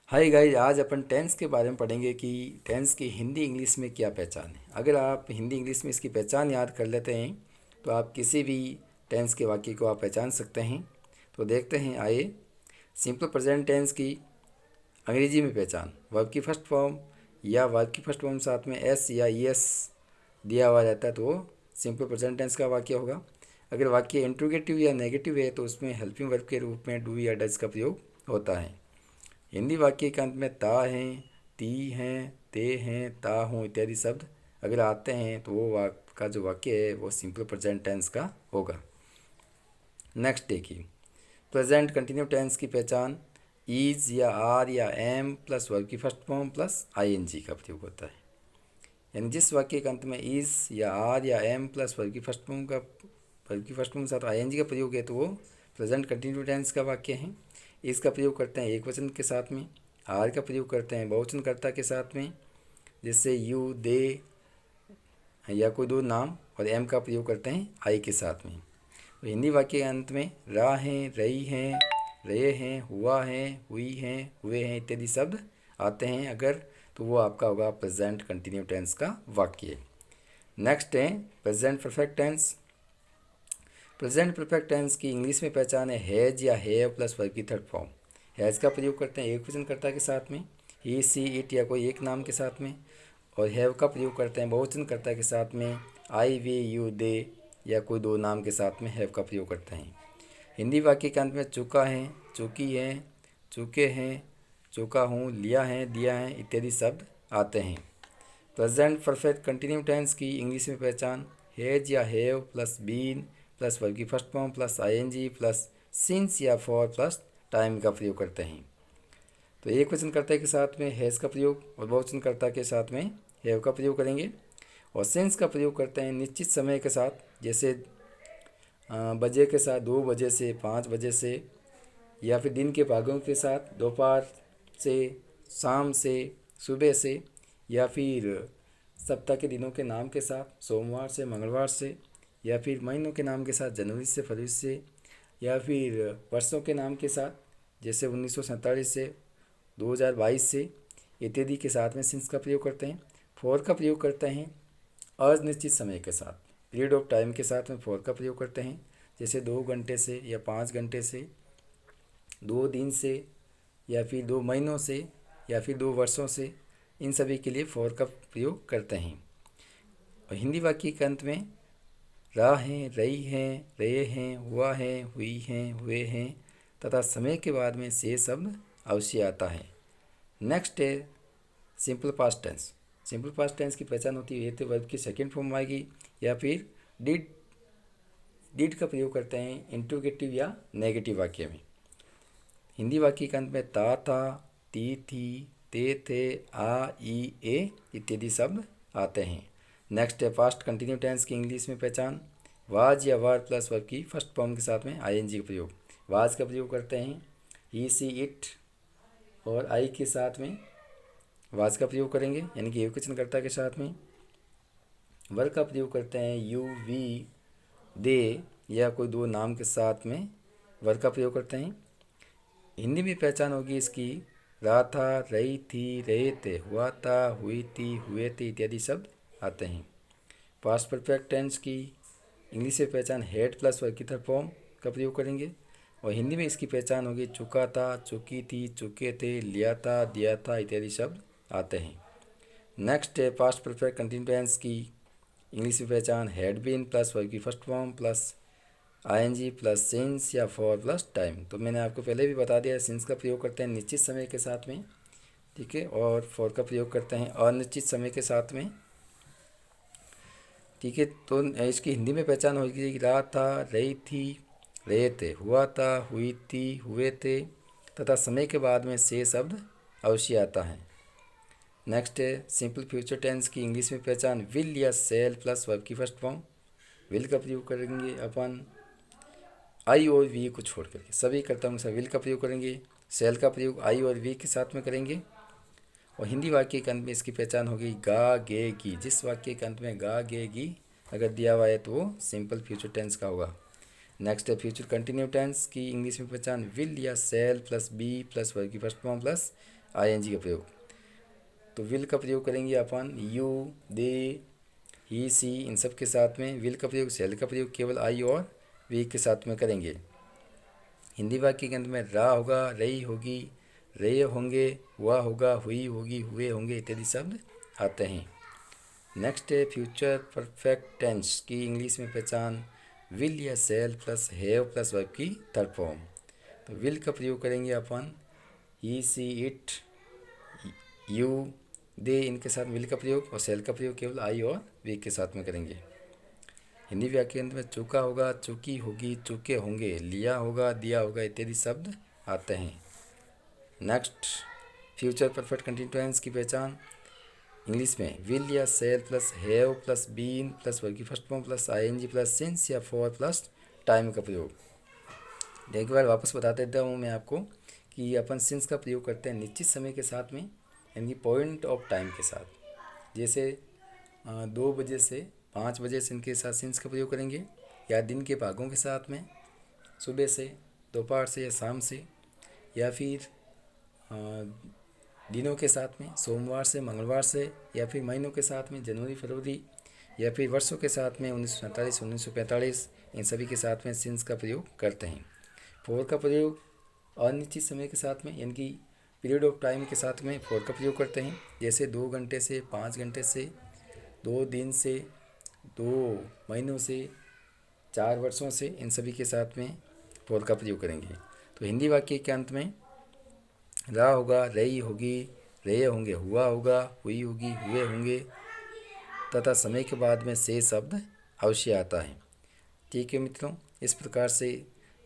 Hi guys, आज अपन tense के बारे में पढ़ेंगे कि टेंस की हिंदी इंग्लिश में क्या पहचान है। अगर आप हिंदी इंग्लिश में इसकी पहचान याद कर लेते हैं तो आप किसी भी टेंस के वाक्य को आप पहचान सकते हैं। तो देखते हैं, आइए। सिंपल प्रेजेंट टेंस की अंग्रेजी में पहचान। वर्ब की फर्स्ट फॉर्म या वर्ब की फर्स्ट फॉर्म साथ में एस या ई एस दिया हुआ रहता है तो वो सिंपल प्रेजेंट टेंस का वाक्य होगा। अगर वाक्य इंट्रोगेटिव या नेगेटिव है तो उसमें हेल्पिंग वर्ब के रूप में डू या डज का प्रयोग होता है। हिंदी वाक्य के अंत में ता हैं, ती हैं, ते हैं, ता हूँ इत्यादि शब्द अगर आते हैं तो वो का जो वाक्य है वो सिंपल प्रेजेंट टेंस का होगा। नेक्स्ट देखिए, प्रेजेंट कंटिन्यू टेंस की पहचान इज या आर या एम प्लस वर्ब की फर्स्ट फॉर्म प्लस आईएनजी का प्रयोग होता है। यानी जिस वाक्य के अंत में इज या आर या एम प्लस वर्ब की फर्स्ट फॉर्म के साथ आईएनजी का प्रयोग है तो वो प्रेजेंट कंटिन्यू टेंस का वाक्य है। इसका प्रयोग करते हैं एक वचन के साथ में, आर का प्रयोग करते हैं बहुवचनकर्ता के साथ में, जिससे यू, दे या कोई दो नाम, और एम का प्रयोग करते हैं आई के साथ में। तो हिंदी वाक्य के अंत में रा हैं, रही हैं, रहे हैं, हुआ है, हुई हैं, हुए हैं इत्यादि शब्द आते हैं अगर, तो वो आपका होगा प्रेजेंट कंटिन्यू टेंस का वाक्य। नेक्स्ट है present perfect tense. Present perfect tense की इंग्लिश में पहचान है हैज या हैव प्लस वर्ब की थर्ड फॉर्म। हैज़ का प्रयोग करते हैं एक वचनकर्ता के साथ में, ही, सी, इट या कोई एक नाम के साथ में, और हैव का प्रयोग करते हैं बहुवचनकर्ता के साथ में, आई, वे, यू, दे या कोई दो नाम के साथ में हैव का प्रयोग करते हैं। हिंदी वाक्य के अंत में चुका है, चुकी है, चुके हैं, चुका हूँ, लिया है, दिया है इत्यादि शब्द आते हैं। प्रेजेंट परफेक्ट कंटिन्यू टेंस की इंग्लिश में पहचान हैज या have plus been plus verb की first form plus ING plus since या फॉर प्लस टाइम का प्रयोग करते हैं। तो एक वचनकर्ता के साथ में हैज़ का प्रयोग और बहुवचनकर्ता के साथ में हैव का प्रयोग करेंगे, और सिंस का प्रयोग करते हैं निश्चित समय के साथ, जैसे बजे के साथ 2 बजे से 5 बजे से, या फिर दिन के भागों के साथ दोपहर से, शाम से, सुबह से, या फिर सप्ताह के दिनों के नाम के साथ सोमवार से मंगलवार से, या फिर महीनों के नाम के साथ जनवरी से फरवरी से, या फिर वर्षों के नाम के साथ जैसे 1947 से 2022 से इत्यादि के साथ में सिंस का प्रयोग करते हैं। फॉर का प्रयोग करते हैं अनिश्चित समय के साथ, पीरियड ऑफ टाइम के साथ में फॉर का प्रयोग करते हैं, जैसे 2 घंटे से या 5 घंटे से, 2 दिन से, या फिर 2 महीनों से, या फिर 2 वर्षों से, इन सभी के लिए फॉर का प्रयोग करते हैं। और हिंदी वाक्य के अंत में रहा हैं, रही हैं, रहे हैं, हुआ है, हुई हैं, हुए हैं तथा समय के बाद में से शब्द अवश्य आता है। नेक्स्ट है simple past tense. Simple past tense की पहचान होती है तो वर्ब की सेकेंड फॉर्म आएगी, या फिर डिड का प्रयोग करते हैं इंट्रोगेटिव या नेगेटिव वाक्य में। हिंदी वाक्य के अंत में ता था, ती थी, ते थे, आ, ई, ए इत्यादि शब्द आते हैं। नेक्स्ट है पास्ट कंटिन्यू टेंस की इंग्लिश में पहचान वाज या वर प्लस वर्ब की फर्स्ट फॉर्म के साथ में आईएनजी का प्रयोग। वाज का प्रयोग करते हैं ही, सी, इट और आई के साथ में वाज का प्रयोग करेंगे, यानी कि एक वचनकर्ता के साथ में। वर का प्रयोग करते हैं यू, वी, दे या कोई दो नाम के साथ में वर का प्रयोग करते हैं। हिंदी में पहचान होगी इसकी रहा था, रही थी, रहे थे, हुआ था, हुई थी, हुए थे इत्यादि शब्द आते हैं। पास्ट परफेक्ट टेंस की इंग्लिश में पहचान हेड प्लस वर्ब की थर्ड फॉर्म का प्रयोग करेंगे, और हिंदी में इसकी पहचान होगी चुका था, चुकी थी, चुके थे, लिया था, दिया था इत्यादि शब्द आते हैं। नेक्स्ट है पास्ट परफेक्ट कंटिन्यू टेंस की इंग्लिश में पहचान हैड बीन प्लस वर्ब की first form plus ING plus since या फॉर प्लस टाइम। तो मैंने आपको पहले भी बता दिया, सिंस का प्रयोग करते हैं निश्चित समय के साथ में, ठीक है, और फॉर का प्रयोग करते हैं अनिश्चित समय के साथ में, ठीक है। तो इसकी हिंदी में पहचान होगी रहा था, रही थी, रहे थे, हुआ था, हुई थी, हुए थे तथा समय के बाद में से शब्द अवश्य आता है। नेक्स्ट है सिंपल फ्यूचर टेंस की इंग्लिश में पहचान विल या सेल प्लस वर्ब की फर्स्ट फॉर्म। विल का प्रयोग करेंगे अपन आई और वी को छोड़ करके, सभी कर्ताओं के साथ विल का प्रयोग करेंगे। सेल का प्रयोग आई और वी के साथ में करेंगे, और हिंदी वाक्य के अंत में इसकी पहचान होगी गा, गे, गी। जिस वाक्य के अंत में गा, गे, गी अगर दिया हुआ है तो वो सिंपल फ्यूचर टेंस का होगा। नेक्स्ट है फ्यूचर कंटिन्यू टेंस की इंग्लिश में पहचान विल या shall plus be plus verb की फर्स्ट फॉर्म प्लस आईएनजी का प्रयोग। तो विल का प्रयोग करेंगे अपन यू, दे, ही, सी इन सब के साथ में। विल का प्रयोग, शैल का प्रयोग केवल आई और वी के साथ में करेंगे। हिंदी वाक्य के अंत में रा होगा, रही होगी, रहे होंगे, हुआ होगा, हुई होगी, हुए होंगे इत्यादि शब्द आते हैं। नेक्स्ट है फ्यूचर परफेक्ट टेंस की इंग्लिश में पहचान। विल या शैल प्लस हैव प्लस वर्ब की थर्ड फॉर्म। तो विल का प्रयोग करेंगे अपन ही, सी, इट, यू, दे इनके साथ विल का प्रयोग, और शैल का प्रयोग केवल आई और वी के साथ में करेंगे। हिंदी वाक्य में चूका होगा, चूकी होगी, चूके होंगे, लिया होगा, दिया होगा इत्यादि शब्द आते हैं। नेक्स्ट फ्यूचर परफेक्ट कंटिन्यूअस की पहचान इंग्लिश में विल या shall plus have plus been plus verb की first form plus ING plus since या फॉर प्लस टाइम का प्रयोग। एक बार वापस बता देता हूँ मैं आपको कि अपन सिंस का प्रयोग करते हैं निश्चित समय के साथ में, यानी पॉइंट ऑफ टाइम के साथ। जैसे 2 बजे से 5 बजे से इनके साथ सिंस का प्रयोग करेंगे, या दिन के भागों के साथ में, सुबह से, दोपहर से या शाम से, या फिर दिनों के साथ में, सोमवार से मंगलवार से, या फिर महीनों के साथ में, जनवरी फरवरी, या फिर वर्षों के साथ में 1947 1945 इन सभी के साथ में सिंस का प्रयोग करते हैं। फॉर का प्रयोग अनिश्चित समय के साथ में, यानी कि पीरियड ऑफ टाइम के साथ में फॉर का प्रयोग करते हैं। जैसे 2 घंटे से, 5 घंटे से, 2 दिन से, 2 महीनों से, 4 वर्षों से, इन सभी के साथ में फॉर का प्रयोग करेंगे। तो हिंदी वाक्य के अंत में रा होगा, रही होगी, रहे होंगे, हुआ होगा, हुई होगी, हुए होंगे तथा समय के बाद में से शब्द अवश्य आता है। ठीक है मित्रों, इस प्रकार से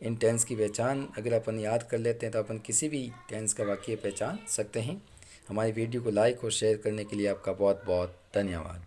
इन टेंस की पहचान अगर अपन याद कर लेते हैं तो अपन किसी भी टेंस का वाक्य पहचान सकते हैं। हमारी वीडियो को लाइक और शेयर करने के लिए आपका बहुत बहुत धन्यवाद।